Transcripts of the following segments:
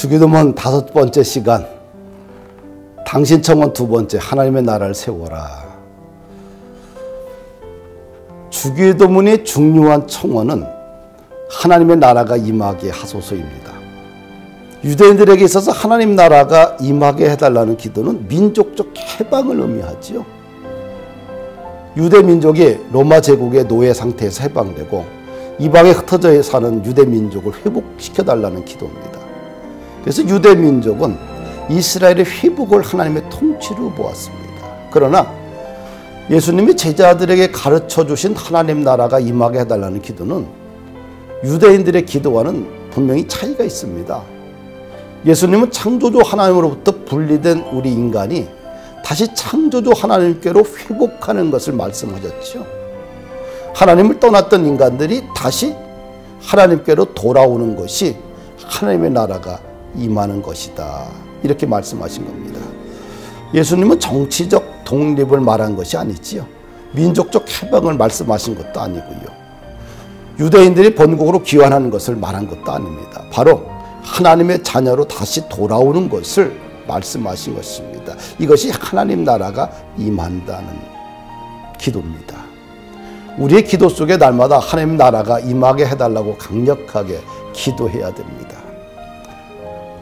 주기도문 5번째 시간, 당신 청원 2번째, 하나님의 나라를 세워라. 주기도문의 중요한 청원은 하나님의 나라가 임하게 하소서입니다. 유대인들에게 있어서 하나님 나라가 임하게 해달라는 기도는 민족적 해방을 의미하지요. 유대 민족이 로마 제국의 노예 상태에서 해방되고 이방에 흩어져 사는 유대 민족을 회복시켜달라는 기도입니다. 그래서 유대 민족은 이스라엘의 회복을 하나님의 통치로 보았습니다. 그러나 예수님이 제자들에게 가르쳐 주신 하나님 나라가 임하게 해달라는 기도는 유대인들의 기도와는 분명히 차이가 있습니다. 예수님은 창조주 하나님으로부터 분리된 우리 인간이 다시 창조주 하나님께로 회복하는 것을 말씀하셨죠. 하나님을 떠났던 인간들이 다시 하나님께로 돌아오는 것이 하나님의 나라가 임하는 것이다, 이렇게 말씀하신 겁니다. 예수님은 정치적 독립을 말한 것이 아니지요. 민족적 해방을 말씀하신 것도 아니고요. 유대인들이 본국으로 귀환하는 것을 말한 것도 아닙니다. 바로 하나님의 자녀로 다시 돌아오는 것을 말씀하신 것입니다. 이것이 하나님 나라가 임한다는 기도입니다. 우리의 기도 속에 날마다 하나님 나라가 임하게 해달라고 강력하게 기도해야 됩니다.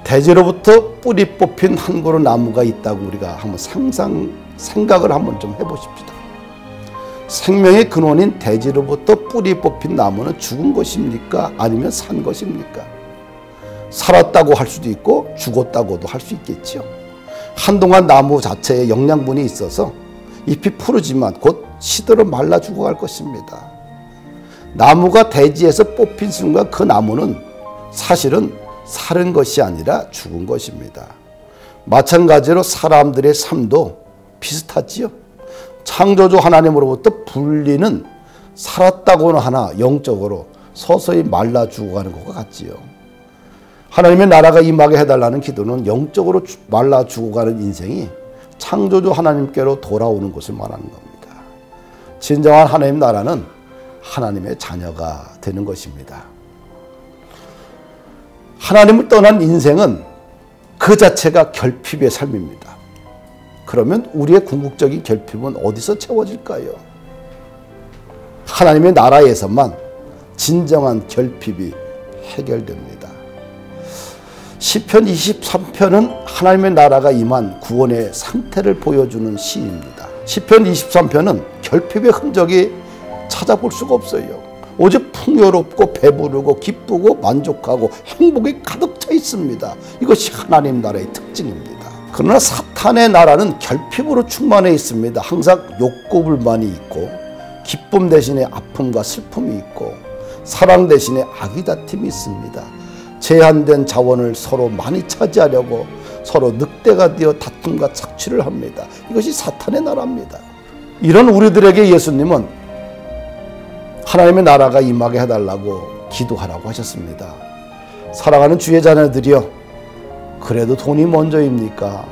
대지로부터 뿌리 뽑힌 한 그루 나무가 있다고 우리가 한번 생각을 한번 좀 해보십시다. 생명의 근원인 대지로부터 뿌리 뽑힌 나무는 죽은 것입니까? 아니면 산 것입니까? 살았다고 할 수도 있고 죽었다고도 할 수 있겠죠. 한동안 나무 자체에 영양분이 있어서 잎이 푸르지만 곧 시들어 말라 죽어갈 것입니다. 나무가 대지에서 뽑힌 순간 그 나무는 사실은 살은 것이 아니라 죽은 것입니다. 마찬가지로 사람들의 삶도 비슷하지요. 창조주 하나님으로부터 분리는 살았다고는 하나 영적으로 서서히 말라 죽어가는 것과 같지요. 하나님의 나라가 임하게 해달라는 기도는 영적으로 말라 죽어가는 인생이 창조주 하나님께로 돌아오는 것을 말하는 겁니다. 진정한 하나님 나라는 하나님의 자녀가 되는 것입니다. 하나님을 떠난 인생은 그 자체가 결핍의 삶입니다. 그러면 우리의 궁극적인 결핍은 어디서 채워질까요? 하나님의 나라에서만 진정한 결핍이 해결됩니다. 시편 23편은 하나님의 나라가 임한 구원의 상태를 보여주는 시입니다. 시편 23편은 결핍의 흔적이 찾아볼 수가 없어요. 오직 풍요롭고 배부르고 기쁘고 만족하고 행복이 가득 차 있습니다. 이것이 하나님 나라의 특징입니다. 그러나 사탄의 나라는 결핍으로 충만해 있습니다. 항상 욕구불만이 있고 기쁨 대신에 아픔과 슬픔이 있고 사랑 대신에 악의다툼이 있습니다. 제한된 자원을 서로 많이 차지하려고 서로 늑대가 되어 다툼과 착취를 합니다. 이것이 사탄의 나라입니다. 이런 우리들에게 예수님은 하나님의 나라가 임하게 해달라고 기도하라고 하셨습니다. 사랑하는 주의 자녀들이여, 그래도 돈이 먼저입니까?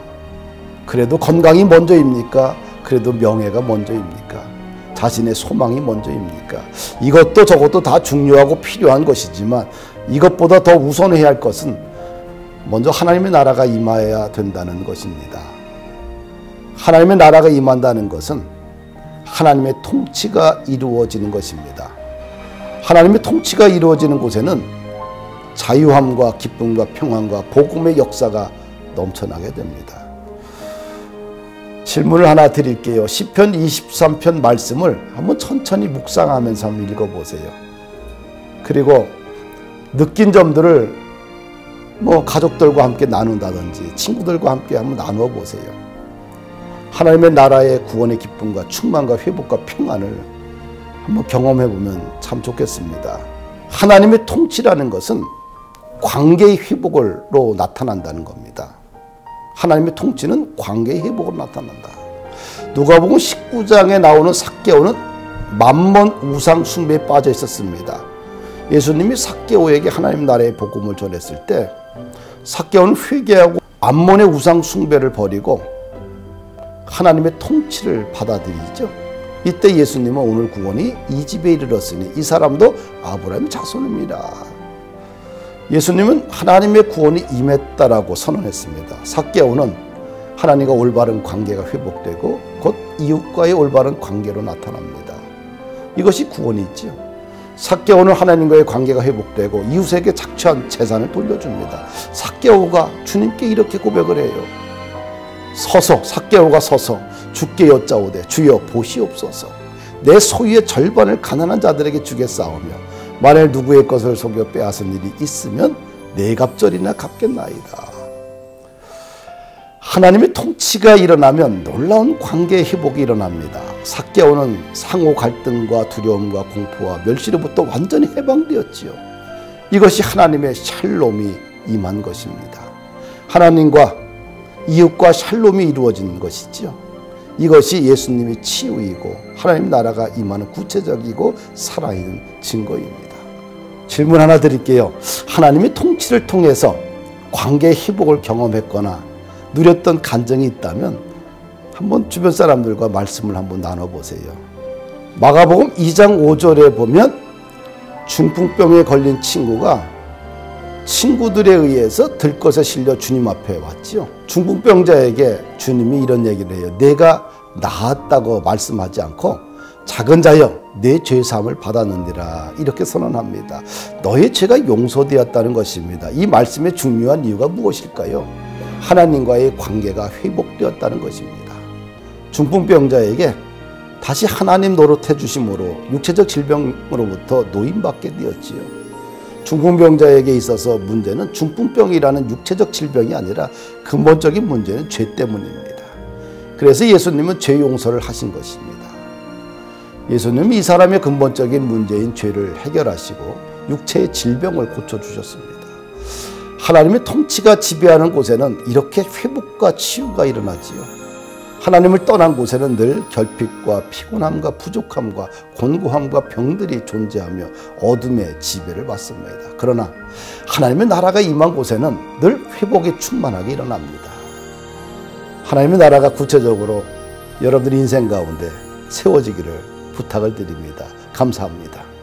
그래도 건강이 먼저입니까? 그래도 명예가 먼저입니까? 자신의 소망이 먼저입니까? 이것도 저것도 다 중요하고 필요한 것이지만 이것보다 더 우선해야 할 것은 먼저 하나님의 나라가 임해야 된다는 것입니다. 하나님의 나라가 임한다는 것은 하나님의 통치가 이루어지는 것입니다. 하나님의 통치가 이루어지는 곳에는 자유함과 기쁨과 평안과 복음의 역사가 넘쳐나게 됩니다. 질문을 하나 드릴게요. 시편 23편 말씀을 한번 천천히 묵상하면서 한번 읽어보세요. 그리고 느낀 점들을 가족들과 함께 나눈다든지 친구들과 함께 한번 나누어 보세요. 하나님의 나라의 구원의 기쁨과 충만과 회복과 평안을 한번 경험해 보면 참 좋겠습니다. 하나님의 통치라는 것은 관계의 회복으로 나타난다는 겁니다. 하나님의 통치는 관계의 회복으로 나타난다. 누가복음 19장에 나오는 삭개오는 만몬 우상 숭배에 빠져 있었습니다. 예수님이 삭개오에게 하나님 나라의 복음을 전했을 때 삭개오는 회개하고 암몬의 우상 숭배를 버리고 하나님의 통치를 받아들이죠. 이때 예수님은 오늘 구원이 이 집에 이르렀으니 이 사람도 아브라함의 자손입니다. 예수님은 하나님의 구원이 임했다라고 선언했습니다. 삭개오는 하나님과 올바른 관계가 회복되고 곧 이웃과의 올바른 관계로 나타납니다. 이것이 구원이 있지요. 삭개오는 하나님과의 관계가 회복되고 이웃에게 착취한 재산을 돌려줍니다. 삭개오가 주님께 이렇게 고백을 해요. 삭개오가 서서 주께 여짜오되 주여 보시옵소서. 내 소유의 절반을 가난한 자들에게 주겠사오며 만일 누구의 것을 속여 빼앗은 일이 있으면 네 갑절이나 갚겠나이다. 하나님의 통치가 일어나면 놀라운 관계의 회복이 일어납니다. 삭개오는 상호 갈등과 두려움과 공포와 멸시로부터 완전히 해방되었지요. 이것이 하나님의 샬롬이 임한 것입니다. 하나님과 이웃과 샬롬이 이루어진 것이지요. 이것이 예수님의 치유이고 하나님 나라가 임하는 구체적이고 살아있는 증거입니다. 질문 하나 드릴게요. 하나님의 통치를 통해서 관계의 회복을 경험했거나 누렸던 간증이 있다면 한번 주변 사람들과 말씀을 한번 나눠보세요. 마가복음 2장 5절에 보면 중풍병에 걸린 친구가 친구들에 의해서 들것에 실려 주님 앞에 왔지요. 중풍병자에게 주님이 이런 얘기를 해요. 내가 나았다고 말씀하지 않고 작은 자여 내 죄사함을 받았느니라 이렇게 선언합니다. 너의 죄가 용서되었다는 것입니다. 이 말씀의 중요한 이유가 무엇일까요? 하나님과의 관계가 회복되었다는 것입니다. 중풍병자에게 다시 하나님 노릇해 주심으로 육체적 질병으로부터 노임받게 되었지요. 중풍병자에게 있어서 문제는 중풍병이라는 육체적 질병이 아니라 근본적인 문제는 죄 때문입니다. 그래서 예수님은 죄 용서를 하신 것입니다. 예수님이 이 사람의 근본적인 문제인 죄를 해결하시고 육체의 질병을 고쳐주셨습니다. 하나님의 통치가 지배하는 곳에는 이렇게 회복과 치유가 일어나지요. 하나님을 떠난 곳에는 늘 결핍과 피곤함과 부족함과 곤고함과 병들이 존재하며 어둠의 지배를 받습니다. 그러나 하나님의 나라가 임한 곳에는 늘 회복이 충만하게 일어납니다. 하나님의 나라가 구체적으로 여러분들 인생 가운데 세워지기를 부탁을 드립니다. 감사합니다.